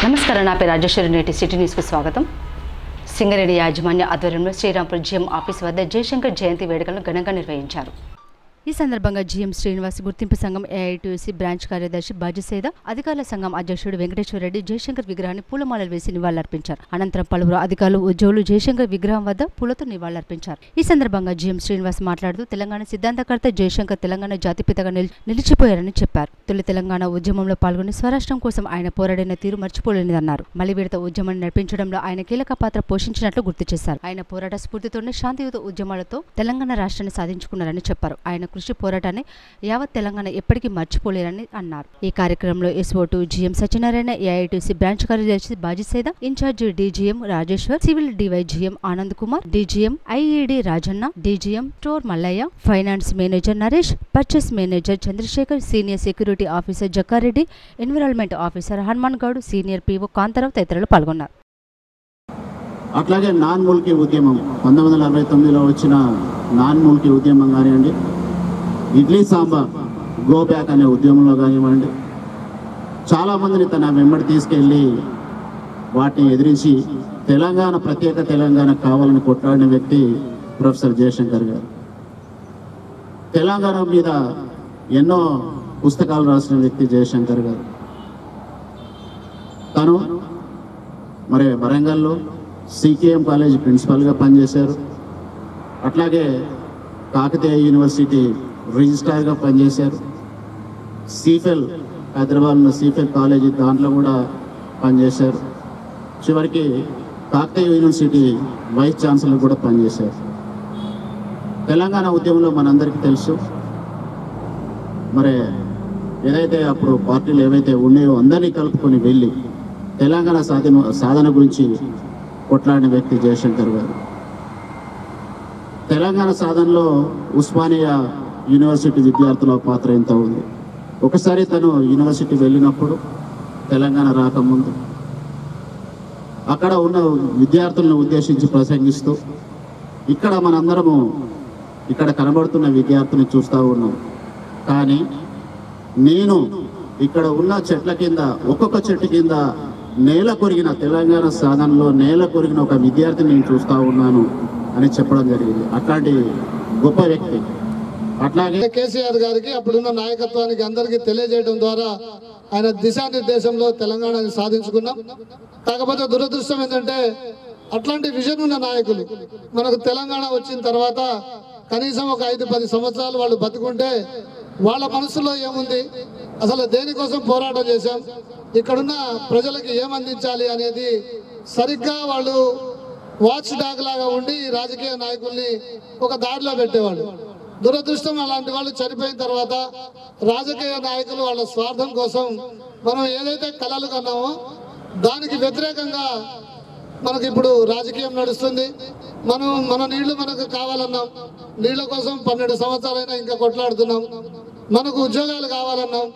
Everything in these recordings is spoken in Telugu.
నమస్కారం, నా పేరు రాజేశ్వరి. నేటి సిటీ న్యూస్కు స్వాగతం. సింగరేణి యాజమాన్య ఆధ్వర్యంలో శ్రీరాంపూర్ జీఎం ఆఫీస్ వద్ద జయశంకర్ జయంతి వేడుకలను ఘనంగా నిర్వహించారు. ఈ సందర్భంగా జీఎం శ్రీనివాస్, గుర్తింపు సంఘం ఏఐటీయూసీ బ్రాంచ్ కార్యదర్శి బాజిసేద, అధికారుల సంఘం అధ్యక్షుడు వెంకటేశ్వరరెడ్డి జయశంకర్ విగ్రహాన్ని పూలమాలలు వేసి నివాళులర్పించారు. అనంతరం పలువురు అధికారులు, ఉద్యోగులు జయశంకర్ విగ్రహం వద్ద పూలతో నివాళులర్పించారు. ఈ సందర్భంగా జీఎం శ్రీనివాస్ మాట్లాడుతూ తెలంగాణ సిద్ధాంతకర్త జయశంకర్ తెలంగాణ జాతిపితగా నిలిచిపోయారని చెప్పారు. తొలి తెలంగాణ ఉద్యమంలో పాల్గొని స్వరాష్ట్రం కోసం ఆయన పోరాడిన తీరు మర్చిపోలేనిదన్నారు. మలి విడత ఉద్యమాన్ని నడిపించడంలో ఆయన కీలక పాత్ర పోషించినట్లు గుర్తు చేశారు. ఆయన పోరాట స్ఫూర్తితోనే శాంతియుత ఉద్యమాలతో తెలంగాణ రాష్ట్రాన్ని సాధించుకున్నారని చెప్పారు. ఆయన కృషి పోరాటాన్ని యావత్ తెలంగాణ ఎప్పటికీ మర్చిపోలేరని అన్నారు. ఈ కార్యక్రమంలో SO2 GM Satyanarayana, AITC branch కార్యదర్శి బాజిసేద, ఇన్ఛార్జి DGM Rajeshwar, civil DY GM Anand Kumar, DGM IED Rajanna, DGM store Mallaiah, finance manager Naresh, purchase manager Chandrashekar, senior security officer Jakkareddy, environment officer Hanuman Goud, senior PO Kantharao తదితరులు పాల్గొన్నారు. అట్లాగే నాన్ ముల్కీ ఉద్యమం 1969లో వచ్చిన నాన్ ముల్కీ ఉద్యమం కానివ్వండి, ఇడ్లీ సాంబార్ గో బ్యాక్ అనే ఉద్యమంలో కానివ్వండి, చాలామందిని తన వెంబడి తీసుకెళ్ళి వాటిని ఎదిరించి తెలంగాణ, ప్రత్యేక తెలంగాణ కావాలని కొట్లాడిన వ్యక్తి ప్రొఫెసర్ జయశంకర్ గారు. తెలంగాణ మీద ఎన్నో పుస్తకాలు రాసిన వ్యక్తి జయశంకర్ గారు. తను మరి వరంగల్లో CKM కాలేజ్ ప్రిన్సిపల్గా పనిచేశారు. అట్లాగే కాకతీయ యూనివర్సిటీ రిజిస్ట్రార్గా పనిచేశారు. సిఫెల్, హైదరాబాద్లో సిఫెల్ కాలేజీ దాంట్లో కూడా పనిచేశారు. చివరికి కాకతీయ యూనివర్సిటీ వైస్ ఛాన్సలర్ కూడా పనిచేశారు. తెలంగాణ ఉద్యమంలో మనందరికీ తెలుసు, మరి ఏదైతే అప్పుడు పార్టీలు ఏవైతే ఉన్నాయో అందరినీ కలుపుకొని వెళ్ళి తెలంగాణ సాధన గురించి కొట్లాడిన వ్యక్తి జయశంకర్ గారు. తెలంగాణ సాధనలో ఉస్మానియా యూనివర్సిటీ విద్యార్థుల పాత్ర ఎంత ఉంది. ఒకసారి తను యూనివర్సిటీ వెళ్ళినప్పుడు, తెలంగాణ రాకముందు, అక్కడ ఉన్న విద్యార్థులను ఉద్దేశించి ప్రసంగిస్తూ, ఇక్కడ మనందరము ఇక్కడ కనబడుతున్న విద్యార్థులను చూస్తూ ఉన్నాం, కానీ నేను ఇక్కడ ఉన్న చెట్ల కింద, ఒక్కొక్క చెట్టు కింద నేల కొరిగిన, తెలంగాణ సాధనలో నేల కొరిగిన ఒక విద్యార్థిని నేను చూస్తూ ఉన్నాను అని చెప్పడం జరిగింది. అట్లాంటి గొప్ప వ్యక్తి. అట్లాగే కేసీఆర్ గారికి, అప్పుడున్న నాయకత్వానికి అందరికీ తెలియజేయడం ద్వారా ఆయన దిశానిర్దేశంలో తెలంగాణని సాధించుకున్నాం. కాకపోతే దురదృష్టం ఏంటంటే అట్లాంటి విజన్ ఉన్న నాయకులు మనకు తెలంగాణ వచ్చిన తర్వాత కనీసం ఒక 5-10 సంవత్సరాలు వాళ్ళు బతుకుంటే వాళ్ళ మనసులో ఏముంది, అసలు దేనికోసం పోరాటం చేశాం, ఇక్కడున్న ప్రజలకి ఏమందించాలి అనేది సరిగ్గా వాళ్ళు వాచ్ డాగ్ లాగా ఉండి రాజకీయ నాయకుల్ని ఒక దారిలో పెట్టేవాళ్ళు. దురదృష్టం, అలాంటి వాళ్ళు చనిపోయిన తర్వాత రాజకీయ నాయకులు వాళ్ళ స్వార్థం కోసం మనం ఏదైతే కలలు కన్నామో దానికి వ్యతిరేకంగా మనకి ఇప్పుడు రాజకీయం నడుస్తుంది. మన నీళ్లు మనకు కావాలన్నాం, నీళ్ల కోసం 12 సంవత్సరాలైనా ఇంకా కొట్లాడుతున్నాం. మనకు ఉద్యోగాలు కావాలన్నాం,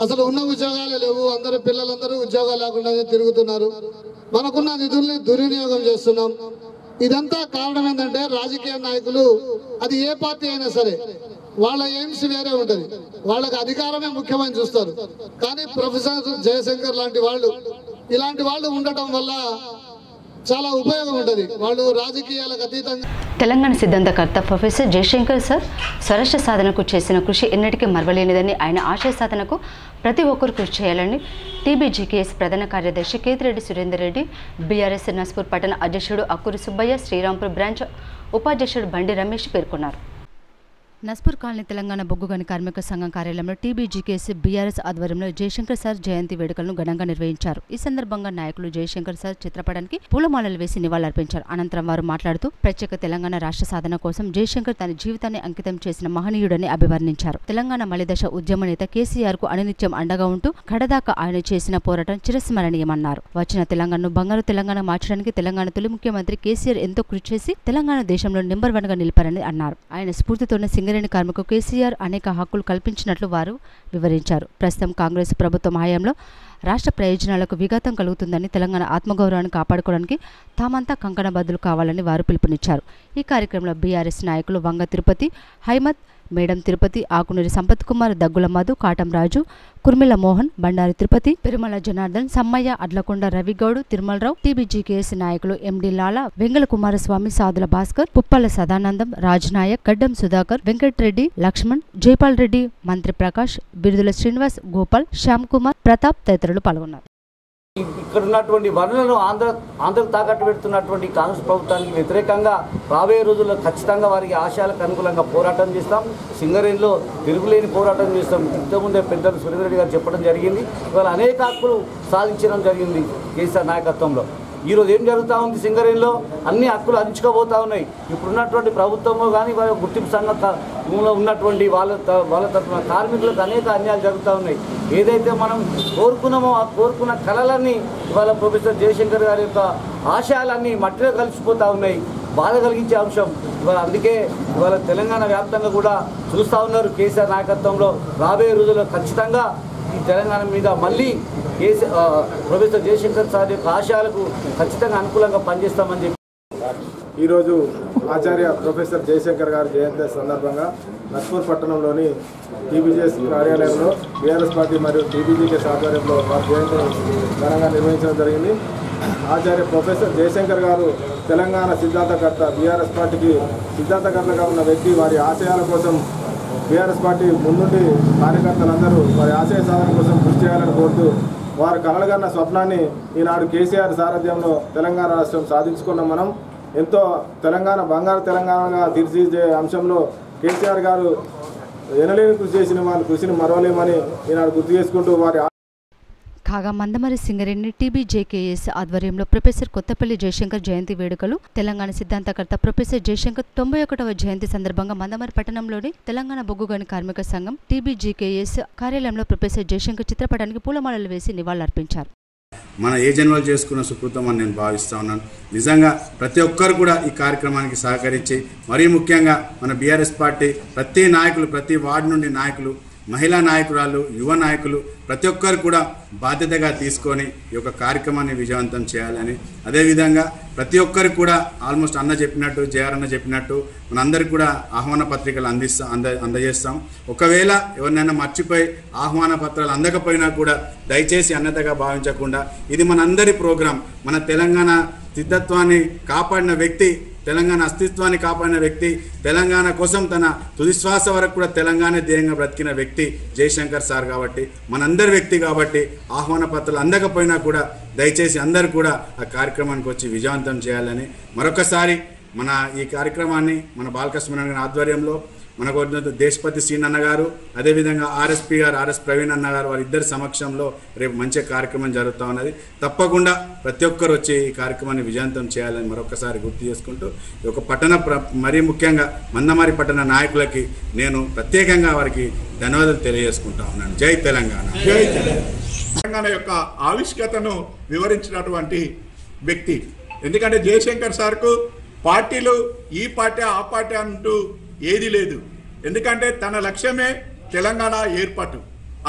అసలు ఉన్న ఉద్యోగాలే లేవు. అందరూ పిల్లలందరూ ఉద్యోగాలు లేకుండానే తిరుగుతున్నారు. మనకున్న నిధుల్ని దుర్వినియోగం చేస్తున్నాం. ఇదంతా కారణం ఏంటంటే రాజకీయ నాయకులు, అది ఏ పార్టీ అయినా సరే, వాళ్ళ ఎయిమ్స్ వేరే ఉంటుంది. వాళ్ళకి అధికారమే ముఖ్యమని చూస్తారు. కానీ ప్రొఫెసర్ జయశంకర్ లాంటి వాళ్ళు, ఇలాంటి వాళ్ళు ఉండటం వల్ల చాలా ఉపయోగం ఉంటుంది. వాళ్ళు రాజకీయాలకు అతీతంగా. తెలంగాణ సిద్ధాంతకర్త ప్రొఫెసర్ జయశంకర్ సార్ స్వరాష్ట్ర సాధనకు చేసిన కృషి ఎన్నటికీ మరవలేనిదని, ఆయన ఆశయ సాధనకు ప్రతి ఒక్కరు కృషి చేయాలని TBGKS ప్రధాన కార్యదర్శి కేతిరెడ్డి సురేందర్ రెడ్డి, BRS నస్పూర్ పట్టణ అధ్యక్షుడు అక్కూరి సుబ్బయ్య, శ్రీరాంపూర్ బ్రాంచ్ ఉపాధ్యక్షుడు బండి రమేష్ పేర్కొన్నారు. నస్పూర్ కాలనీ తెలంగాణ బొగ్గుగని కార్మిక సంఘం కార్యాలయంలో TBGKS BRS ఆధ్వర్యంలో జయశంకర్ సార్ జయంతి వేడుకలను ఘనంగా నిర్వహించారు. ఈ సందర్భంగా నాయకులు జయశంకర్ సార్ చిత్రపటానికి పూలమాలలు వేసి నివాళులర్పించారు. అనంతరం వారు మాట్లాడుతూ ప్రత్యేక తెలంగాణ రాష్ట్ర సాధన కోసం జయశంకర్ తన జీవితాన్ని అంకితం చేసిన మహనీయుడని అభివర్ణించారు. తెలంగాణ మలిదశ ఉద్యమ నేత KCR కు అనునిత్యం అండగా ఉంటూ కడదాకా ఆయన చేసిన పోరాటం చిరస్మరణీయమన్నారు. వచ్చిన తెలంగాణను బంగారు తెలంగాణ మార్చడానికి తెలంగాణ తొలి ముఖ్యమంత్రి KCR ఎంతో కృషి చేసి తెలంగాణ దేశంలో నెంబర్ 1 గా నిలిపారని అన్నారు. ఆయన స్ఫూర్తితోనే సింగరేణి కార్మికులకు KCR అనేక హక్కులు కల్పించినట్లు వారు వివరించారు. ప్రస్తుతం కాంగ్రెస్ ప్రభుత్వం హయాంలో రాష్ట్ర ప్రయోజనాలకు విఘాతం కలుగుతుందని, తెలంగాణ ఆత్మగౌరవాన్ని కాపాడుకోవడానికి తామంతా కంకణబద్దులు కావాలని వారు పిలుపునిచ్చారు. ఈ కార్యక్రమంలో BRS నాయకులు వంగ తిరుపతి, హైమత్, మేడం తిరుపతి, ఆకునూరి సంపత్ కుమార్, దగ్గుల మధు, కాటం రాజు, కుర్మిల మోహన్, బండారి తిరుపతి, పెరుమల జనార్దన్, సమ్మయ్య, అడ్లకొండ రవిగౌడ్, తిరుమలరావు, టీబీజీకేఎస్ నాయకులు ఎండి లాలా, వెంగళ కుమారస్వామి, సాదుల భాస్కర్, పుప్పల సదానందం, రాజ్ నాయక్, గడ్డం సుధాకర్, వెంకట్రెడ్డి, లక్ష్మణ్, జైపాల్ రెడ్డి, మంత్రి ప్రకాష్, బిరుదుల శ్రీనివాస్, గోపాల్, శ్యామ్ కుమార్, ప్రతాప్ తదితరులు పాల్గొన్నారు. ఇక్కడ ఉన్నటువంటి వనరులను ఆంధ్రకు తాకట్టు పెడుతున్నటువంటి కాంగ్రెస్ ప్రభుత్వానికి వ్యతిరేకంగా రాబోయే రోజుల్లో ఖచ్చితంగా వారికి ఆశయాలకు అనుకూలంగా పోరాటం చేస్తాం. సింగరేణిలో తిరుగులేని పోరాటం చేస్తాం. ఇంతకుముందే పెద్దలు సురేంద్ర రెడ్డి గారు చెప్పడం జరిగింది. ఇవాళ అనేక హక్కులు సాధించడం జరిగింది కేసీఆర్ నాయకత్వంలో. ఈరోజు ఏం జరుగుతూ ఉంది? సింగరేణిలో అన్ని హక్కులు అంచుకోబోతూ ఉన్నాయి. ఇప్పుడున్నటువంటి ప్రభుత్వంలో కానీ వాళ్ళ గుర్తింపు సంఘంలో ఉన్నటువంటి వాళ్ళ తరఫున కార్మికులకు అనేక అన్యాయాలు జరుగుతూ ఉన్నాయి. ఏదైతే మనం కోరుకున్నామో ఆ కోరుకున్న కళలన్నీ ఇవాళ ప్రొఫెసర్ జయశంకర్ గారి యొక్క ఆశయాలన్నీ మట్టిలో కలిసిపోతూ ఉన్నాయి. బాధ కలిగించే అంశం ఇవాళ. అందుకే ఇవాళ తెలంగాణ వ్యాప్తంగా కూడా చూస్తూ ఉన్నారు. కేసీఆర్ నాయకత్వంలో రాబోయే రోజుల్లో ఖచ్చితంగా ఈ తెలంగాణ మీద మళ్ళీ ప్రొఫెసర్ జయశంకర్ సార్ యొక్క ఆశయాలకు ఖచ్చితంగా అనుకూలంగా పనిచేస్తామని చెప్పి ఈరోజు ఆచార్య ప్రొఫెసర్ జయశంకర్ గారి జయంతి సందర్భంగా నస్పూర్ పట్టణంలోని టీబీజీఎస్ కార్యాలయంలో బీఆర్ఎస్ పార్టీ మరియు టీబీజీకేఎస్ ఆధ్వర్యంలో వారి జయంతిని ఘనంగా నిర్వహించడం జరిగింది. ఆచార్య ప్రొఫెసర్ జయశంకర్ గారు తెలంగాణ సిద్ధాంతకర్త, బీఆర్ఎస్ పార్టీకి సిద్ధాంతకర్తగా ఉన్న వ్యక్తి. వారి ఆశయాల కోసం బీఆర్ఎస్ పార్టీ ముందుండి కార్యకర్తలందరూ వారి ఆశయ సాధన కోసం కృషి చేయాలని కోరుతూ వారు కలలుగన్న స్వప్నాన్ని ఈనాడు కేసీఆర్ సారథ్యంలో తెలంగాణ రాష్ట్రం సాధించుకున్నాం. మనం ఎంతో తెలంగాణ బంగారు తెలంగాణగా తీర్చిదిద్దే అంశంలో కేసీఆర్ గారు ఎనలేని కృషి చేసిన వారి కృషిని మరవలేమని ఈనాడు గుర్తు చేసుకుంటూ వారి కాగా మందమరి సింగరేణి టీబీజేకేఎస్ ఆధ్వర్యంలో ప్రొఫెసర్ కొత్తపల్లి జయశంకర్ జయంతి వేడుకలు. తెలంగాణ సిద్ధాంతకర్త ప్రొఫెసర్ జయశంకర్ 91వ జయంతి సందర్భంగా మందమరి పట్టణంలోని తెలంగాణ బొగ్గుగని కార్మిక సంఘం టీబీజీకేఎస్ కార్యాలయంలో ప్రొఫెసర్ జయశంకర్ చిత్రపటానికి పూలమాలలు వేసి నివాళులర్పించారు. మన ఏ జన్మలు చేసుకున్న సుకృతం అని నేను భావిస్తూ ఉన్నాను. నిజంగా ప్రతి ఒక్కరు కూడా ఈ కార్యక్రమానికి సహకరించి, మరీ ముఖ్యంగా మన బీఆర్ఎస్ పార్టీ ప్రతి నాయకులు, ప్రతి వార్డు నుండి నాయకులు, మహిళా నాయకురాలు, యువ నాయకులు ప్రతి ఒక్కరు కూడా బాధ్యతగా తీసుకొని ఈ యొక్క కార్యక్రమాన్ని విజయవంతం చేయాలని, అదేవిధంగా ప్రతి ఒక్కరికి కూడా ఆల్మోస్ట్ అన్న చెప్పినట్టు, జేఆర్ అన్న చెప్పినట్టు మనందరికీ కూడా ఆహ్వాన పత్రికలు అందజేస్తాం. ఒకవేళ ఎవరినైనా మర్చిపోయి ఆహ్వాన పత్రాలు అందకపోయినా కూడా దయచేసి అన్నతగా భావించకుండా, ఇది మనందరి ప్రోగ్రాం. మన తెలంగాణ సిద్ధత్వాన్ని కాపాడిన వ్యక్తి, తెలంగాణ అస్తిత్వాన్ని కాపాడిన వ్యక్తి, తెలంగాణ కోసం తన తుదిశ్వాస వరకు కూడా తెలంగాణ ధ్యేయంగా బ్రతికిన వ్యక్తి జయశంకర్ సార్ కాబట్టి, మనందరి వ్యక్తి కాబట్టి ఆహ్వాన పత్రాలు అందకపోయినా కూడా దయచేసి అందరూ కూడా ఆ కార్యక్రమానికి వచ్చి విజయవంతం చేయాలని మరొకసారి మన ఈ కార్యక్రమాన్ని మన బాలకృష్ణ ఆధ్వర్యంలో మనకు దేశపతి సీన్ అన్న గారు, అదేవిధంగా ఆర్ఎస్పీ గారు, ఆర్ఎస్ ప్రవీణ్ అన్న గారు, వారిద్దరి సమక్షంలో రేపు మంచి కార్యక్రమం జరుగుతూ ఉన్నది. తప్పకుండా ప్రతి ఒక్కరు వచ్చి ఈ కార్యక్రమాన్ని విజయవంతం చేయాలని మరొకసారి గుర్తు చేసుకుంటూ, ఈ యొక్క మరీ ముఖ్యంగా మందమరి పట్టణ నాయకులకి నేను ప్రత్యేకంగా వారికి ధన్యవాదాలు తెలియజేసుకుంటా ఉన్నాను. జై తెలంగాణ. జై తెలంగాణ యొక్క ఆవిష్కతను వివరించినటువంటి వ్యక్తి. ఎందుకంటే జయశంకర్ సార్కు పార్టీలు ఈ పార్టీ ఆ పార్టీ అంటూ ఏది లేదు. ఎందుకంటే తన లక్ష్యమే తెలంగాణ ఏర్పాటు.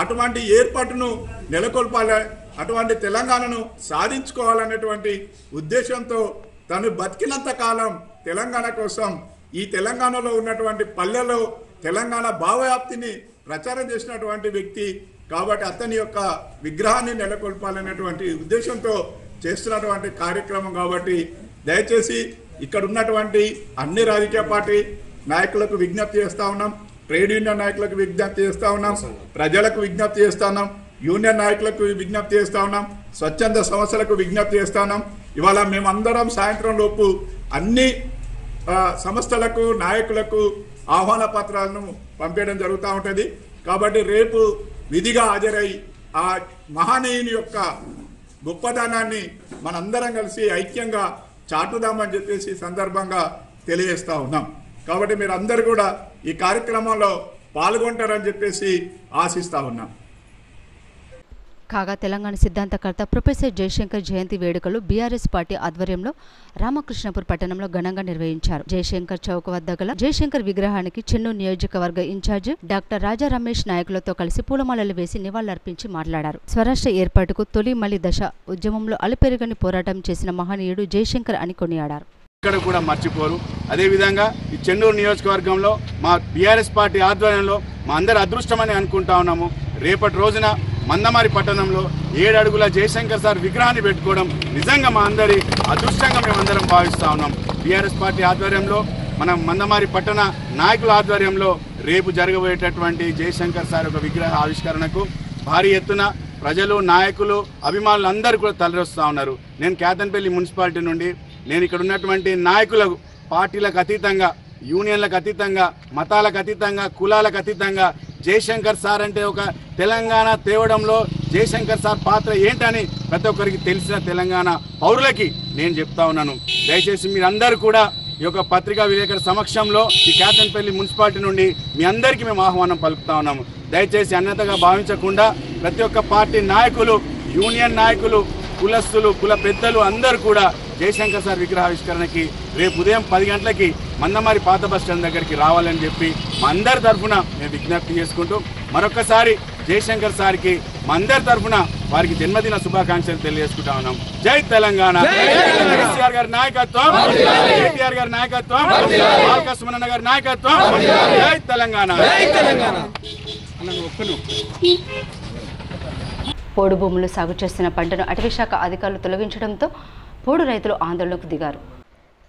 అటువంటి ఏర్పాటును నెలకొల్పాలి, అటువంటి తెలంగాణను సాధించుకోవాలనేటువంటి ఉద్దేశంతో తను బతికినంత కాలం తెలంగాణ కోసం ఈ తెలంగాణలో ఉన్నటువంటి పల్లెల్లో తెలంగాణ భావవ్యాప్తిని ప్రచారం చేసినటువంటి వ్యక్తి కాబట్టి అతని యొక్క విగ్రహాన్ని నెలకొల్పాలనేటువంటి ఉద్దేశంతో చేస్తున్నటువంటి కార్యక్రమం. కాబట్టి దయచేసి ఇక్కడ ఉన్నటువంటి అన్ని రాజకీయ పార్టీ నాయకులకు విజ్ఞప్తి చేస్తూ ఉన్నాం, ట్రేడ్ యూనియన్ నాయకులకు విజ్ఞప్తి చేస్తూ ఉన్నాం, ప్రజలకు విజ్ఞప్తి చేస్తూ ఉన్నాం, యూనియన్ నాయకులకు విజ్ఞప్తి చేస్తూ ఉన్నాం, స్వచ్ఛంద సంస్థలకు విజ్ఞప్తి చేస్తూ ఉన్నాం. ఇవాళ మేమందరం సాయంత్రం లోపు అన్ని సంస్థలకు నాయకులకు ఆహ్వాన పత్రాలను పంపించడం జరుగుతూ ఉంటుంది. కాబట్టి రేపు విధిగా హాజరై ఆ మహనీయుని యొక్క గొప్పదనాన్ని మనందరం కలిసి ఐక్యంగా చాటుదామని చెప్పేసి సందర్భంగా తెలియజేస్తూ ఉన్నాం. కాబట్టి మీరు అందరు కూడా ఈ కార్యక్రమంలో పాల్గొంటారని చెప్పేసి ఆశిస్తూ ఉన్నాం. కాగా తెలంగాణ సిద్ధాంతకర్త ప్రొఫెసర్ జయశంకర్ జయంతి వేడుకలు బీఆర్ఎస్ పార్టీ ఆధ్వర్యంలో రామకృష్ణపూర్ పట్టణంలో ఘనంగా నిర్వహించారు. జయశంకర్ చౌక్ వద్ద గల జయశంకర్ విగ్రహానికి చెన్నూరు నియోజకవర్గ ఇన్ఛార్జ్ డాక్టర్ రాజా రమేష్ నాయకులతో కలిసి పూలమాలలు వేసి నివాళులర్పించి మాట్లాడారు. స్వరాష్ట్ర ఏర్పాటుకు తొలి మలి దశ ఉద్యమంలో అలుపెరుగని పోరాటం చేసిన మహనీయుడు జయశంకర్ అని కొనియాడారు. ఇక్కడ కూడా మర్చిపోరు. అదేవిధంగా ఈ చెన్నూరు నియోజకవర్గంలో మా బీఆర్ఎస్ పార్టీ ఆధ్వర్యంలో మా అందరి అదృష్టమని అనుకుంటా ఉన్నాము. రేపటి రోజున మందమారి పట్టణంలో 7 అడుగుల జయశంకర్ సార్ విగ్రహాన్ని పెట్టుకోవడం నిజంగా మా అందరి అదృష్టంగా మేమందరం భావిస్తూ ఉన్నాం. బీఆర్ఎస్ పార్టీ ఆధ్వర్యంలో మన మందమారి పట్టణ నాయకుల ఆధ్వర్యంలో రేపు జరగబోయేటటువంటి జయశంకర్ సార్ ఒక విగ్రహ ఆవిష్కరణకు భారీ ఎత్తున ప్రజలు, నాయకులు, అభిమానులు అందరూ కూడా తరలివస్తూ ఉన్నారు. నేను కేతన్పల్లి మున్సిపాలిటీ నుండి నేను ఇక్కడ ఉన్నటువంటి నాయకులకు పార్టీలకు అతీతంగా, యూనియన్లకు అతీతంగా, మతాలకు అతీతంగా, కులాలకు అతీతంగా జయశంకర్ సార్ అంటే ఒక తెలంగాణ తేవడంలో జయశంకర్ సార్ పాత్ర ఏంటని ప్రతి ఒక్కరికి తెలిసిన తెలంగాణ పౌరులకి నేను చెప్తా ఉన్నాను. దయచేసి మీరందరూ కూడా ఈ యొక్క పత్రికా విలేకరుల సమక్షంలో ఈ కేతన్పల్లి మున్సిపాలిటీ నుండి మీ అందరికీ మేము ఆహ్వానం పలుకుతా ఉన్నాము. దయచేసి అన్యతగా భావించకుండా ప్రతి ఒక్క పార్టీ నాయకులు, యూనియన్ నాయకులు, కులస్తులు, కుల పెద్దలు అందరూ కూడా జయశంకర్ సార్ విగ్రహావిష్కరణకి రేపు ఉదయం 10 గంటలకి మందమారి పాత బస్ స్టాండ్ దగ్గరికి రావాలని చెప్పి మా అందరి తరఫున మేము విజ్ఞప్తి చేసుకుంటూ మరొకసారి జయశంకర్ సార్కి మా అందరి తరఫున వారికి జన్మదిన శుభాకాంక్షలు తెలియజేసుకుంటా ఉన్నాం. జై తెలంగాణ. కేసీఆర్ గారి నాయకత్వం, కేటీఆర్ గారి నాయకత్వం, బాల్క సుమనన్న గారి నాయకత్వం. జై తెలంగాణ. పోడు భూములు సాగు చేస్తున్న పంటను అటవీశాఖ అధికారులు తొలగించడంతో పోడు రైతులు ఆందోళనకు దిగారు.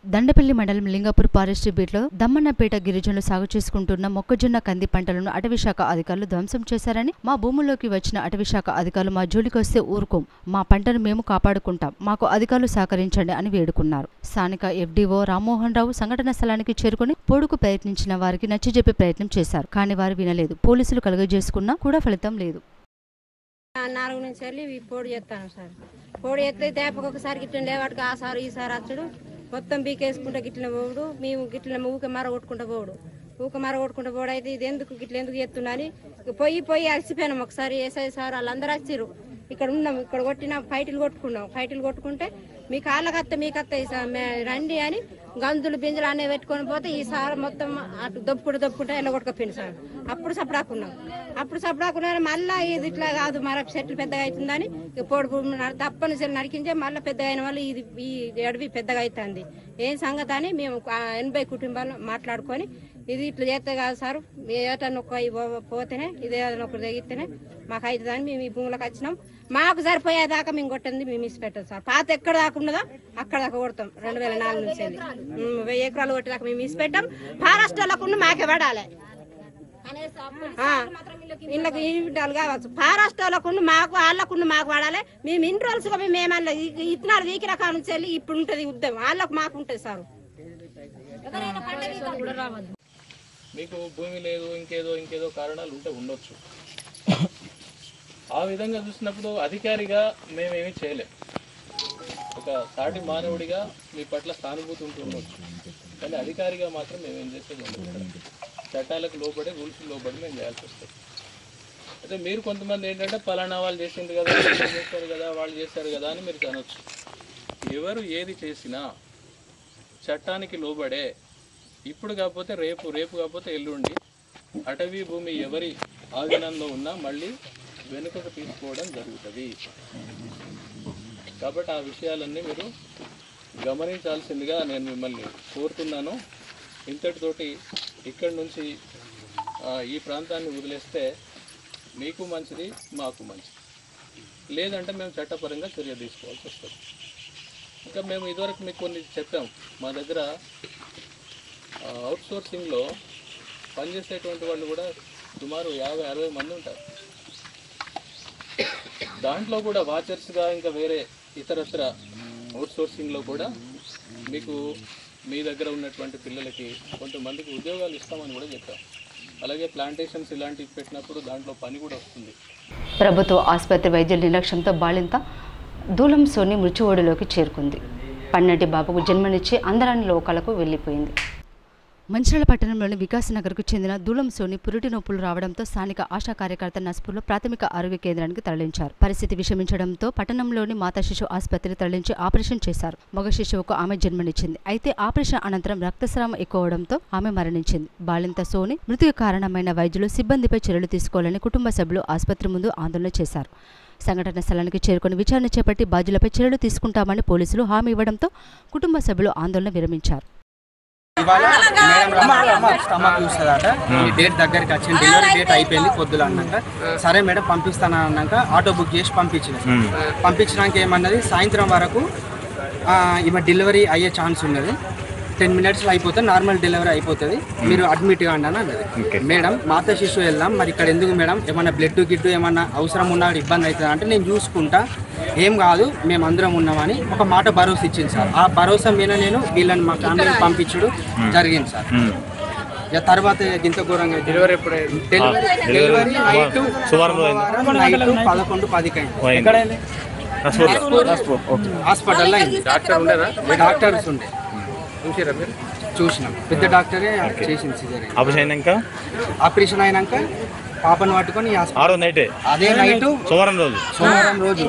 దండపల్లి మండలం లింగాపూర్ ఫారెస్ట్రీ బీట్లో దమ్మన్నపేట గిరిజనులు సాగు చేసుకుంటున్న మొక్కజొన్న, కంది పంటలను అటవీశాఖ అధికారులు ధ్వంసం చేశారని, మా భూముల్లోకి వచ్చిన అటవీశాఖ అధికారులు మా జోలికొస్తే ఊరుకోం, మా పంటను మేము కాపాడుకుంటాం, మాకు అధికారులు సహకరించండి అని వేడుకున్నారు. స్థానిక FDO రామ్మోహన్ రావు సంఘటన స్థలానికి చేరుకుని పోడుకు ప్రయత్నించిన వారికి నచ్చజెప్పే ప్రయత్నం చేశారు. కానీ వారు వినలేదు. పోలీసులు కలుగజేసుకున్నా కూడా ఫలితం లేదు. 4 నుంచి వెళ్ళి పోడు చేస్తాను సార్. పోడు చేస్తే తేపకు ఒకసారి గిట్ల లేవాటికి ఆ సారు ఈ సారు వచ్చుడు మొత్తం బీకేసుకుంటా గిట్ల పోవుడు, మేము గిట్ల ఊక మర కొట్టుకుంటా పోవుడు అయితే ఇది ఎందుకు గిట్ల ఎందుకు చేస్తున్నా అని పోయి అలసిపోయినాం. ఒకసారి SI సార్ వాళ్ళందరూ వచ్చిర్రు. ఇక్కడ ఉన్నాం, ఇక్కడ కొట్టిన ఫైట్లు కొట్టుకుంటే మీ కాళ్ళకత్త మీకత్త రండి అని గంజులు బింజులు అన్నీ పెట్టుకొని పోతే ఈ సార్ మొత్తం అటు దొప్పుకుంటే ఎలా కొట్టుకపోయింది సార్. అప్పుడు సపడాకున్నాం మళ్ళీ ఇది ఇట్లా కాదు, మరొక చెట్లు పెద్దగా అవుతుందని పోడు తప్పనిసరి నరికించే మళ్ళీ పెద్దగా అయిన వాళ్ళు ఈ అడవి పెద్దగా అవుతుంది ఏం సంగతి అని మేము 80 కుటుంబాలు మాట్లాడుకొని ఇది ఇట్లా చేస్తే కాదు సార్, ఏటన్నా ఒక పోతేనే ఇదేదన్నా ఒకటి తెగిస్తేనే మాకు అవుతుందని మేము ఈ భూములకు వచ్చినాం. మాకు సరిపోయేదాకా మేము కొట్టింది మేము ఇసి పెట్టాం సార్. పాత ఎక్కడ దాకా ఉన్నదో అక్కడ దాకా కొడతాం. 2004 నుంచి 1000 ఎకరాలు కొట్టేదాకా మేము ఇసి పెట్టాం. ఫారెస్ట్ వాళ్ళకు మాకే పడాలి, ఇళ్ళకి ఇంటాలు కావచ్చు. ఫారెస్ట్ వాళ్ళకు మాకు వాళ్ళకు మాకు పడాలి. మేము ఇన్ని రోజులుగా మేము ఏమన్నా ఇత్తనాలు వీకి రకాల నుంచి వెళ్ళి ఇప్పుడు ఉంటుంది ఉద్యమం, వాళ్ళకు మాకు ఉంటుంది సార్. మీకు భూమి లేదు, ఇంకేదో కారణాలు ఉండొచ్చు. ఆ విధంగా చూసినప్పుడు అధికారిగా మేమేమీ చేయలేం. ఒక సాటి మానవుడిగా మీ పట్ల సానుభూతి ఉండొచ్చు, కానీ అధికారిగా మాత్రం మేమేం చేసేది ఉండదు. చట్టాలకు లోబడి, రూల్స్ లోబడి మేము చేయాల్సి వస్తుంది. అయితే మీరు కొంతమంది ఏంటంటే పలానా వాళ్ళు చేసింది కదా, చేశారు కదా, వాళ్ళు చేశారు కదా అని మీరు అనొచ్చు. ఎవరు ఏది చేసినా చట్టానికి లోబడే. ఇప్పుడు కాకపోతే రేపు కాకపోతే ఎల్లుండి అటవీ భూమి ఎవరి ఆధీనంలో ఉన్నా మళ్ళీ వెనుకకు తీసుకోవడం జరుగుతుంది. కాబట్టి ఆ విషయాలన్నీ మీరు గమనించాల్సిందిగా నేను మిమ్మల్ని కోరుతున్నాను. ఇంతటితోటి ఇక్కడి నుంచి ఈ ప్రాంతాన్ని వదిలేస్తే మీకు మంచిది, మాకు మంచిది. లేదంటే మేము చట్టపరంగా చర్య తీసుకోవాల్సి వస్తుంది. ఇంకా మేము ఇదివరకు మీకు కొన్ని చెప్పాం. మా దగ్గర అవుట్సోర్సింగ్లో పనిచేసేటువంటి వాళ్ళు కూడా సుమారు 50-60 మంది ఉంటారు. దాంట్లో కూడా వాచర్స్గా ఇంకా వేరే ఇతరత్ర అవుట్సోర్సింగ్లో కూడా మీకు మీ దగ్గర ఉన్నటువంటి పిల్లలకి కొంతమందికి ఉద్యోగాలు ఇస్తామని కూడా చెప్పాం. అలాగే ప్లాంటేషన్స్ ఇలాంటివి పెట్టినప్పుడు దాంట్లో పని కూడా వస్తుంది. ప్రభుత్వ ఆసుపత్రి వైద్యుల నిర్లక్ష్యంతో బాలింత దూలం సోని మృత్యువోడిలోకి చేరుకుంది. పన్నెటి బాబుకు జన్మనిచ్చి అందరాని లోకాలకు వెళ్ళిపోయింది. మంచిర్యాల పట్టణంలోని వికాసనగర్కు చెందిన దూలం సోని పురిటి నొప్పులు రావడంతో స్థానిక ఆశా కార్యకర్త నస్పూర్లో ప్రాథమిక ఆరోగ్య కేంద్రానికి తరలించారు. పరిస్థితి విషమించడంతో పట్టణంలోని మాతా శిశు ఆసుపత్రి తరలించి ఆపరేషన్ చేశారు. మగ శిశువుకు ఆమె జన్మనిచ్చింది. అయితే ఆపరేషన్ అనంతరం రక్తస్రావం ఎక్కువడంతో ఆమె మరణించింది. బాలింత సోని మృతికి కారణమైన వైద్యులు సిబ్బందిపై చర్యలు తీసుకోవాలని కుటుంబ సభ్యులు ఆసుపత్రి ముందు ఆందోళన చేశారు. సంఘటన స్థలానికి చేరుకుని విచారణ చేపట్టి బాధ్యులపై చర్యలు తీసుకుంటామని పోలీసులు హామీ ఇవ్వడంతో కుటుంబ సభ్యులు ఆందోళన విరమించారు. ఇవాళ మేడం స్టమక్ చూస్తుందట, ఈ డేట్ దగ్గరికి వచ్చింది, డెలివరీ డేట్ అయిపోయింది పొద్దున అన్నాక సరే మేడం పంపిస్తాను అన్నాక ఆటో బుక్ చేసి పంపించినాక ఏమన్నది సాయంత్రం వరకు ఇవ డెలివరీ అయ్యే ఛాన్స్ ఉన్నది, 10 minutesలో అయిపోతుంది, నార్మల్ డెలివరీ అయిపోతుంది, మీరు అడ్మిట్ కాండి అని అన్నది. మేడం మాతా శిశువు వెళ్దాం, మరి ఇక్కడ ఎందుకు మేడం, ఏమన్నా బ్లడ్ గిడ్డు ఏమన్నా అవసరం ఉన్నా ఇబ్బంది అవుతుంది అంటే నేను చూసుకుంటా, ఏం కాదు మేము అందరం ఉన్నామని ఒక మాట భరోసా ఇచ్చింది సార్. ఆ భరోసా మీద నేను వీళ్ళని మా ఫ్యామిలీని పంపించడం జరిగింది సార్. ఇక తర్వాత ఇంత ఘోరంగా డెలివరీ నైట్ 11:10 అయింది, హాస్పిటల్లో అయింది. డాక్టర్స్ ఉండే చూసినాం, పెద్ద డాక్టరే చేసింది సిజేరియన్. ఆపరేషన్ అయినాక పాపను పట్టుకొని అదే నైట్ సోమవారం రోజు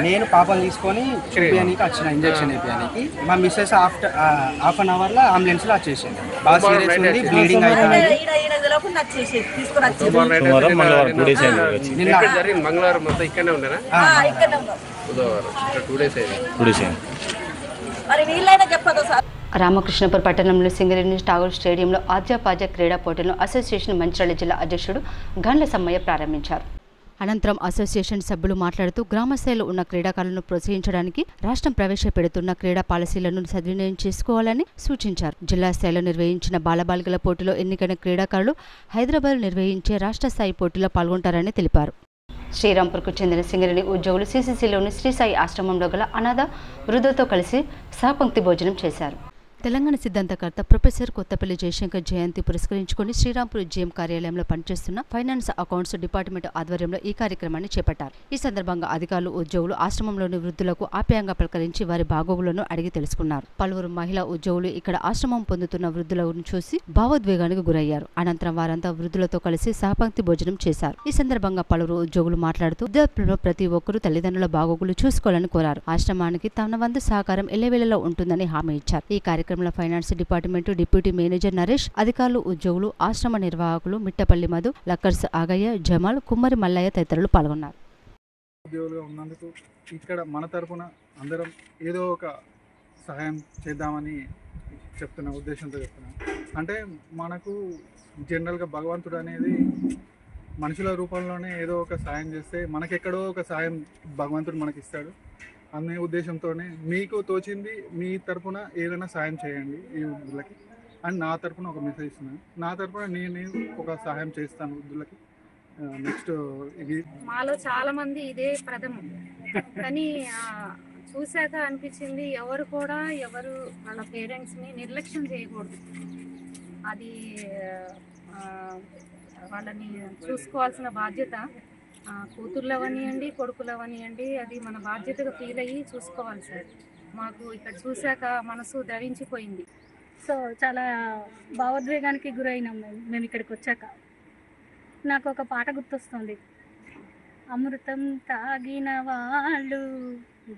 నేను పాపను తీసుకొని చూపించడానికి వచ్చిన, ఇంజక్షన్ వేయడానికి. మా మిస్సెస్ హాఫ్ అన్ అవర్లో అంబులెన్స్లో వచ్చేసింది, బాగా సీరియస్ ఉంది, బ్లీడింగ్ అవుతుంది. మంగళవారం మొత్తం ఇక్కడనే ఉన్నారా? రామకృష్ణపూర్ పట్టణంలో సింగరేణి ఠాగూర్ స్టేడియంలో ఆద్యాపాద్య క్రీడా పోటీలను అసోసియేషన్ మంచిర్యాల జిల్లా అధ్యక్షుడు గండ్ల సమ్మయ్య ప్రారంభించారు. అనంతరం అసోసియేషన్ సభ్యులు మాట్లాడుతూ గ్రామస్థాయిలో ఉన్న క్రీడాకారులను ప్రోత్సహించడానికి రాష్ట్రం ప్రవేశపెడుతున్న క్రీడా పాలసీలను సద్వినియోగం చేసుకోవాలని సూచించారు. జిల్లా స్థాయిలో నిర్వహించిన బాలబాలికల పోటీలో ఎన్నికైన క్రీడాకారులు హైదరాబాద్ నిర్వహించే రాష్ట్ర స్థాయి పోటీలో పాల్గొంటారని తెలిపారు. శ్రీరాంపూర్కు చెందిన సింగరేణి ఉద్యోగులు సిసిసిలోని శ్రీ సాయి ఆశ్రమంలో గల అనాథ వృద్ధతో కలిసి సహపంక్తి భోజనం చేశారు. తెలంగాణ సిద్ధాంతకర్త ప్రొఫెసర్ కొత్తపల్లి జయశంకర్ జయంతి పురస్కరించుకుని శ్రీరాంపూర్ జీఎం కార్యాలయంలో పనిచేస్తున్న ఫైనాన్స్ అకౌంట్స్ డిపార్ట్మెంట్ ఆధ్వర్యంలో ఈ కార్యక్రమాన్ని చేపట్టారు. ఈ సందర్భంగా అధికారులు ఉద్యోగులు ఆశ్రమంలోని వృద్ధులకు ఆప్యాయంగా పలకరించి వారి బాగోగులను అడిగి తెలుసుకున్నారు. పలువురు మహిళా ఉద్యోగులు ఇక్కడ ఆశ్రమం పొందుతున్న వృద్ధులను చూసి భావోద్వేగానికి గురయ్యారు. అనంతరం వారంతా వృద్ధులతో కలిసి సహపంక్తి భోజనం చేశారు. ఈ సందర్భంగా పలువురు ఉద్యోగులు మాట్లాడుతూ వృద్ధాప్యంలో ప్రతి ఒక్కరూ తల్లిదండ్రుల బాగోగులు చూసుకోవాలని కోరారు. ఆశ్రమానికి తన వంతు సహకారం ఎల్లవేళలో ఉంటుందని హామీ ఇచ్చారు. ఈ కార్యక్రమంలో finance department deputy manager Naresh, అధికారులు, ఉద్యోగులు, ఆశ్రమ నిర్వాహకులు మిట్టపల్లి మధు, లక్కర్స్ ఆగయ్య, జమాల్, కుమ్మరి మల్లయ్య తదితరులు పాల్గొన్నారు. ఉద్యోగులుగా ఉన్నందుకు ఇక్కడ మన తరపున అందరం ఏదో ఒక సహాయం చేద్దామని చెప్తున్నా, ఉద్దేశంతో చెప్తున్నాం. అంటే మనకు జనరల్గా భగవంతుడు అనేది మనుషుల రూపంలోనే ఏదో ఒక సాయం చేస్తే మనకెక్కడో ఒక సాయం భగవంతుడు మనకి ఇస్తాడు అనే ఉద్దేశంతోనే మీకు తోచింది మీ తరపున ఏదైనా సాయం చేయండి ఈ వృద్ధులకి అని నా తరపున ఒక మెసేజ్ ఇస్తున్నాను. నా తరపున నేను ఒక సహాయం చేస్తాను వృద్ధులకి. నెక్స్ట్ ఇది మాలో చాలా మంది ఇదే ప్రథమం, కానీ చూశాక అనిపించింది ఎవరు వాళ్ళ పేరెంట్స్ని నిర్లక్ష్యం చేయకూడదు. అది వాళ్ళని చూసుకోవాల్సిన బాధ్యత కూతుర్లు అవనియండి, కొడుకులు అవనియండి, అది మన బాధ్యతగా ఫీల్ అయ్యి చూసుకోవాలి సార్. మాకు ఇక్కడ చూశాక మనసు ద్రవించిపోయింది. సో చాలా భావోద్వేగానికి గురైనాం మేము ఇక్కడికి వచ్చాక. నాకు ఒక పాట గుర్తొస్తుంది. అమృతం తాగిన వాళ్ళు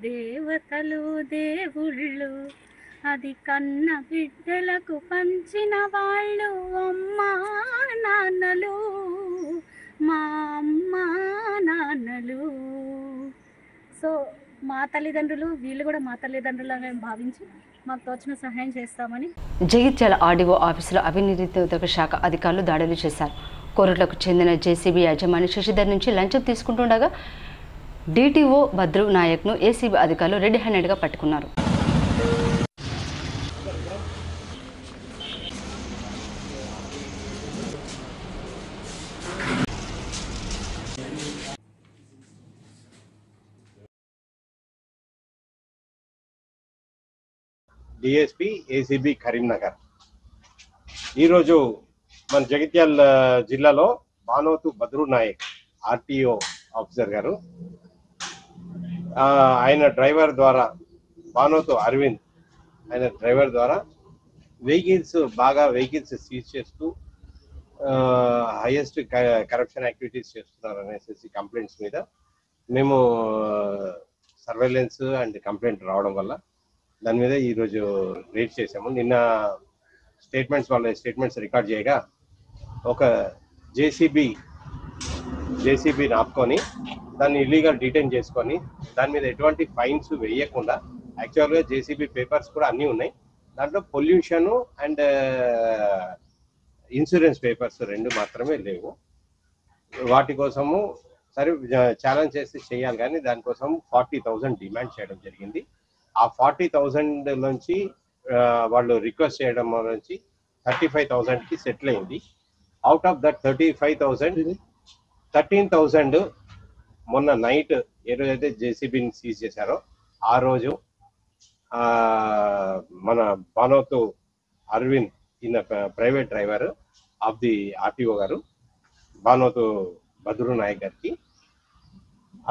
దేవతలు దేవుళ్ళు, అది కన్న బిడ్డలకు పంచిన వాళ్ళు అమ్మా నాన్నలు, మా అమ్మా నాన్నలు. సో మా తల్లిదండ్రులు వీళ్ళు కూడా మా తల్లిదండ్రులుగా భావించి మాకు తోచిన సహాయం చేస్తామని. జగిత్యాల ఆర్డీఓ ఆఫీసులో అవినీతి నిరోధక శాఖ అధికారులు దాడులు చేశారు. కోరుట్లకు చెందిన జేసీబీ యజమాని శశిధర్ నుంచి లంచం తీసుకుంటుండగా డీటీఓ భద్రు నాయక్ను ఏసీబీ అధికారులు రెడ్ హ్యాండెడ్గా పట్టుకున్నారు. DSP ACB Karimnagar. ఈరోజు మన జగిత్యాల జిల్లాలో బానోతు భద్రు నాయక్ ఆర్టీఓ ఆఫీసర్ గారు, ఆయన డ్రైవర్ ద్వారా, బానోతు అరవింద్ ఆయన డ్రైవర్ ద్వారా వెహికల్స్ సీజ్ చేస్తూ హైయెస్ట్ కరప్షన్ యాక్టివిటీస్ చేస్తున్నారు అనేసి కంప్లైంట్స్ మీద మేము సర్వేలెన్స్ అండ్ కంప్లైంట్ రావడం వల్ల దాని మీద ఈరోజు రేట్ చేసాము. నిన్న వాళ్ళ స్టేట్మెంట్స్ రికార్డ్ చేయగా ఒక జేసీబీని ఆపుకొని దాన్ని ఇల్లీగల్ డిటైన్ చేసుకొని దాని మీద ఎటువంటి ఫైన్స్ వేయకుండా యాక్చువల్గా జేసీబీ పేపర్స్ కూడా అన్నీ ఉన్నాయి. దాంట్లో పొల్యూషన్ అండ్ ఇన్సూరెన్స్ పేపర్స్ 2 మాత్రమే లేవు. వాటి కోసము సరే ఛాలెంజ్ చేసి చేయాలి, కానీ దానికోసం 40,000 డిమాండ్ చేయడం జరిగింది. ఆ 40,000 నుంచి వాళ్ళు రిక్వెస్ట్ చేయడం నుంచి 35,000కి సెటిల్ అయింది. అవుట్ ఆఫ్ దట్ 35,000 13,000 మొన్న నైట్ ఏ రోజైతే జేసీబీని సీజ్ చేశారో ఆ రోజు మన బానోతు అరవింద్ ఈయన private driver of the RTO గారు బానోతు బద్రు నాయక్ గారికి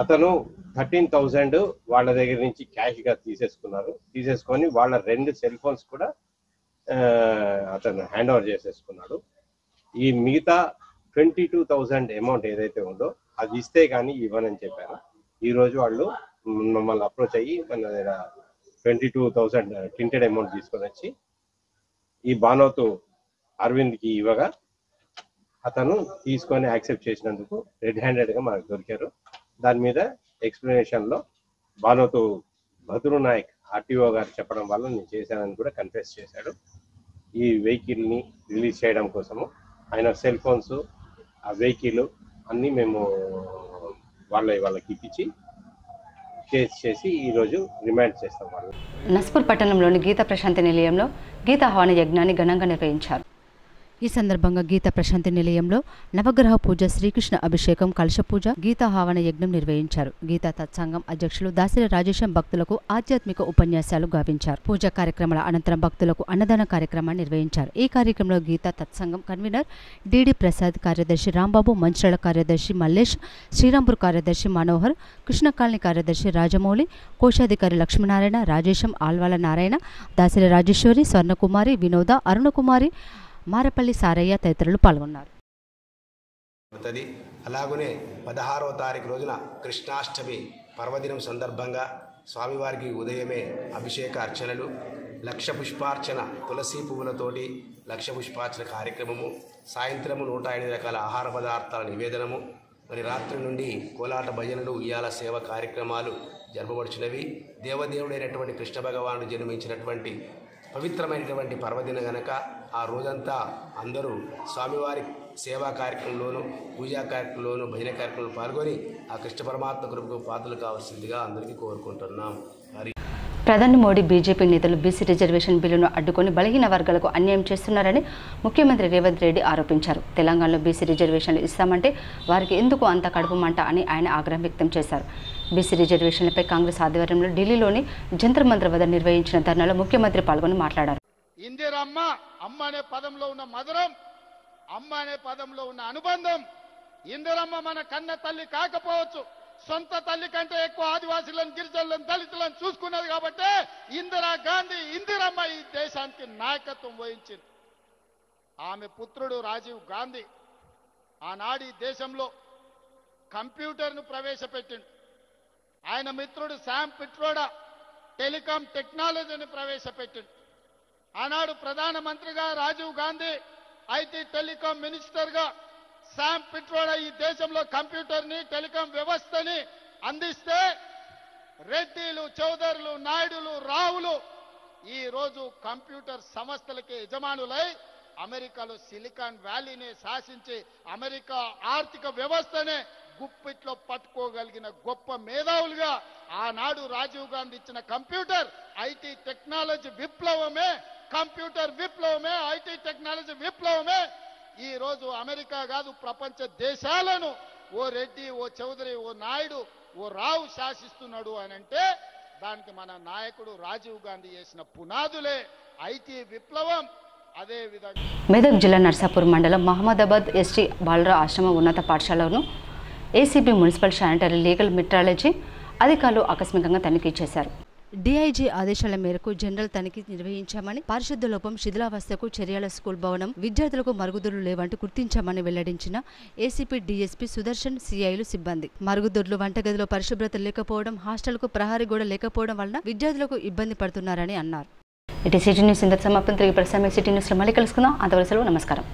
అతను 13,000 వాళ్ళ దగ్గర నుంచి క్యాష్గా తీసేసుకొని వాళ్ళ 2 సెల్ ఫోన్స్ కూడా అతను హ్యాండ్ ఓవర్ చేసేసుకున్నాడు. ఈ మిగతా 22,000 అమౌంట్ ఏదైతే ఉందో అది ఇస్తే కానీ ఇవ్వనని చెప్పారు. ఈరోజు వాళ్ళు మమ్మల్ని అప్రోచ్ అయ్యి మన దగ్గర 22,000 టింటెడ్ అమౌంట్ తీసుకొని వచ్చి ఈ బానోతు అరవింద్కి ఇవ్వగా అతను తీసుకొని యాక్సెప్ట్ చేసినందుకు రెడ్ హ్యాండెడ్గా మనకు దొరికారు. దాని మీద ఎక్స్ప్లెనేషన్లో బానోతు బద్రు నాయక్ ఆర్టీఓ గారు చెప్పడం వల్ల నేను చేశానని కూడా కన్ఫెస్ చేశాడు. ఈ వెహికల్ని రిలీజ్ చేయడం కోసము ఆయన సెల్ ఫోన్స్ ఆ వెహికల్ అన్నీ మేము వాళ్ళకి ఇప్పించి కేసు చేసి ఈరోజు రిమాండ్ చేస్తాం. వాళ్ళు నస్పూర్ పట్టణంలోని గీతా ప్రశాంతి నిలయంలో గీతా ఆహ్వాన యజ్ఞాన్ని ఘనంగా నిర్వహించారు. ఈ సందర్భంగా గీతా ప్రశాంతి నిలయంలో నవగ్రహ పూజ, శ్రీకృష్ణ అభిషేకం, కలశ పూజ, గీతా ఆహ్వాన యజ్ఞం నిర్వహించారు. గీతా తత్సంగం అధ్యక్షులు దాసిరి రాజేశం భక్తులకు ఆధ్యాత్మిక ఉపన్యాసాలు గావించారు. పూజా కార్యక్రమాల అనంతరం భక్తులకు అన్నదాన కార్యక్రమాన్ని నిర్వహించారు. ఈ కార్యక్రమంలో గీతా తత్సంగం కన్వీనర్ డిడి ప్రసాద్, కార్యదర్శి రాంబాబు, మంచిరాల కార్యదర్శి మల్లేష్, శ్రీరాంపూర్ కార్యదర్శి మనోహర్, కృష్ణ కాలనీ కార్యదర్శి రాజమౌళి, కోశాధికారి లక్ష్మీనారాయణ, రాజేశం, ఆల్వాల నారాయణ, దాసిరి రాజేశ్వరి, స్వర్ణకుమారి, వినోద, అరుణకుమారి, మారపల్లి సారయ్య తదితరులు పాల్గొన్నారు. అలాగనే 16వ తారీఖు రోజున కృష్ణాష్టమి పర్వదినం సందర్భంగా స్వామివారికి ఉదయమే అభిషేక అర్చనలు, లక్ష పుష్పార్చన, తులసి పువ్వులతోటి లక్ష పుష్పార్చన కార్యక్రమము, సాయంత్రము 108 రకాల ఆహార పదార్థాల నివేదనము, మరి రాత్రి నుండి కోలాట భజనలు, ఉయ్యాల సేవ కార్యక్రమాలు జరపబడుచున్నవి. దేవదేవుడైనటువంటి కృష్ణ భగవానుడు జన్మించినటువంటి పవిత్రమైనటువంటి పర్వదిన గనక ఆ రోజంతా అందరూ స్వామివారి సేవా కార్యక్రమంలోనూ, పూజా కార్యక్రమంలోనూ, భజన కార్యక్రమంలో పాల్గొని ఆ కృష్ణ పరమాత్మ కృపకు పాత్రలు కావాల్సిందిగా అందరికీ కోరుకుంటున్నాం. ప్రధాని మోడీ బీజేపీ నేతలు బీసీ రిజర్వేషన్ బిల్లును అడ్డుకొని బలహీన వర్గాలకు అన్యాయం చేస్తున్నారని ముఖ్యమంత్రి రేవంత్ రెడ్డి ఆరోపించారు. తెలంగాణలో బీసీ రిజర్వేషన్లు ఇస్తామంటే వారికి ఎందుకు అంత కడుపు మంట అని ఆయన ఆగ్రహం వ్యక్తం చేశారు. బీసీ రిజర్వేషన్లపై కాంగ్రెస్ ఆధ్వర్యంలో ఢిల్లీలోని జంతర్ మంతర్ వద్ద నిర్వహించిన ధర్నాలో ముఖ్యమంత్రి పాల్గొని మాట్లాడారు. ఇందిరమ్మ అమ్మ అనే పదంలో ఉన్న మధురం, అమ్మ అనే పదంలో ఉన్న అనుబంధం. ఇందిరమ్మ మన కన్న తల్లి కాకపోవచ్చు, సొంత తల్లి కంటే ఎక్కువ ఆదివాసులను, గిరిజనులను, దళితులను చూసుకున్నది కాబట్టి ఇందిరమ్మ ఈ దేశానికి నాయకత్వం వహించింది. ఆమె పుత్రుడు రాజీవ్ గాంధీ ఆనాడు ఈ దేశంలో కంప్యూటర్ను ప్రవేశపెట్టిండు. ఆయన మిత్రుడు శామ్ పిట్రోడా టెలికాం టెక్నాలజీని ప్రవేశపెట్టిండు. ఆనాడు ప్రధానమంత్రిగా రాజీవ్ గాంధీ, ఐటీ టెలికాం మినిస్టర్గా శామ్ పిట్రోడా ఈ దేశంలో కంప్యూటర్ని, టెలికాం వ్యవస్థని అందిస్తే రెడ్డిలు, చౌదరులు, నాయుడులు, రావులు ఈ రోజు కంప్యూటర్ సంస్థలకి యజమానులై అమెరికాలో సిలికాన్ వ్యాలీని శాసించి అమెరికా ఆర్థిక వ్యవస్థనే గుప్పిట్లో పట్టుకోగలిగిన గొప్ప మేధావులుగా ఆనాడు రాజీవ్ గాంధీ ఇచ్చిన కంప్యూటర్, ఐటీ టెక్నాలజీ విప్లవమే, కంప్యూటర్ విప్లవమే, ఐటీ టెక్నాలజీ విప్లవమే ఈ రోజు అమెరికా కాదు ప్రపంచ దేశాలను ఓ రెడ్డి, ఓ చౌదరి, ఓ నాయుడు, ఓ రావు శాసిస్తున్నాడు అని అంటే దానికి మన నాయకుడు రాజీవ్ గాంధీ చేసిన పునాదులే ఐటీ విప్లవం. అదే విధంగా మెదక్ జిల్లా నర్సాపూర్ మండలం మహమ్మదాబాద్ ఎస్టీ బాలుర ఆశ్రమ ఉన్నత పాఠశాలను ACB municipal sanitary legal metrology అధికారులు ఆకస్మికంగా తనిఖీ చేశారు. డీఐజీ ఆదేశాల మేరకు జనరల్ తనిఖీ నిర్వహించామని, పారిశుద్ధ లోపం, శిథిలావస్థకు చర్యల స్కూల్ భవనం, విద్యార్థులకు మరుగుదొడ్లు లేవంటూ గుర్తించామని వెల్లడించిన ఏసీపీ, డీఎస్పీ సుదర్శన్, సిఐలు సిబ్బంది. మరుగుదొడ్లు, వంటగదిలో పరిశుభ్రత లేకపోవడం, హాస్టల్కు ప్రహారీ గోడ లేకపోవడం వలన విద్యార్థులకు ఇబ్బంది పడుతున్నారని అన్నారు. ఇటు సిటీ న్యూస్ ఇంతకు సమాప్తం. తిరిగి ప్రసారం సిటీ న్యూస్లో మళ్ళీ కలుసుకుందాం. అంతవరకు నమస్కారం.